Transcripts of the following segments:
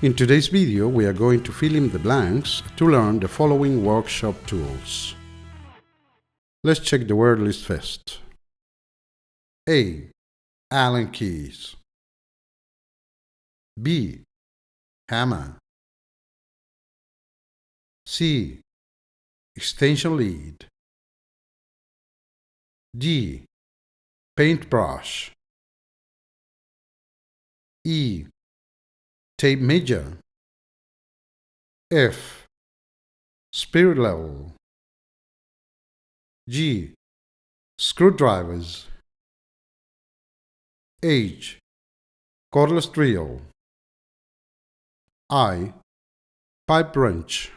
In today's video, we are going to fill in the blanks to learn the following workshop tools. Let's check the word list first. A. Allen keys. B. Hammer. C. Extension lead. D. Paintbrush. E. Tape measure. F. Spirit level. G. Screwdrivers. H. Cordless drill. I. Pipe wrench.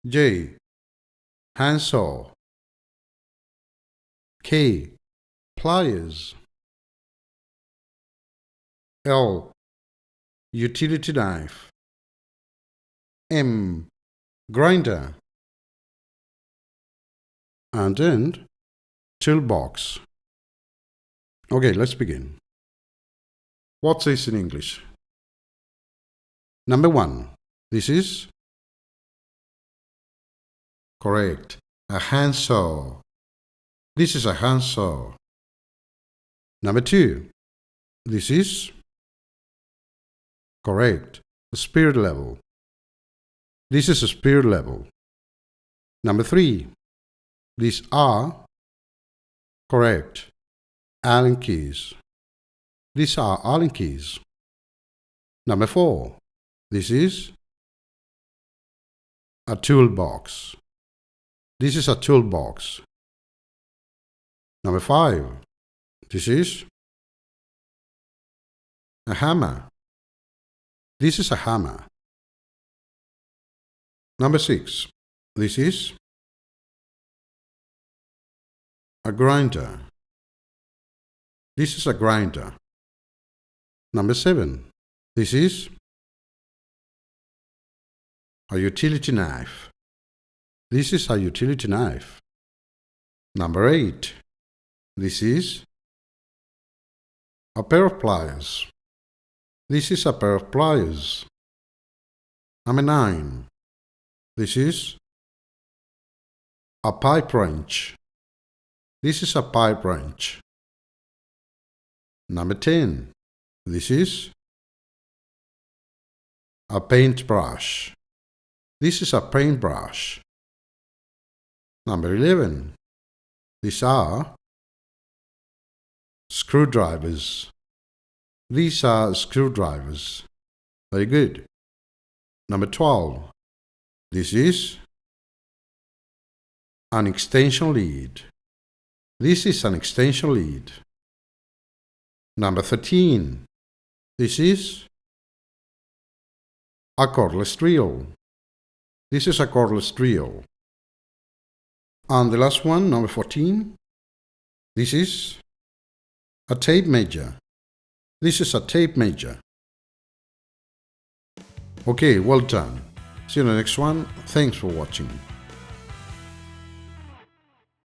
J. Handsaw. K. Pliers. L. Utility knife. M. Grinder. And N. Toolbox. Okay, let's begin. What's this in English? Number 1. This is correct. A handsaw. This is a handsaw. Number 2. This is correct. A spirit level. This is a spirit level. Number 3. These are correct. Allen keys. These are Allen keys. Number 4. This is a toolbox. This is a toolbox. Number 5. This is a hammer. This is a hammer. Number 6. This is a grinder. This is a grinder. Number 7. This is a utility knife. This is a utility knife. Number 8. This is a pair of pliers. This is a pair of pliers. Number 9. This is a pipe wrench. This is a pipe wrench. Number 10. This is a paintbrush. This is a paintbrush. Number 11. These are screwdrivers. These are screwdrivers. Very good. Number 12. This is an extension lead. This is an extension lead. Number 13. This is a cordless drill. This is a cordless drill. And the last one, number 14. This is a tape measure. This is a tape measure. Okay, well done. See you in the next one. Thanks for watching.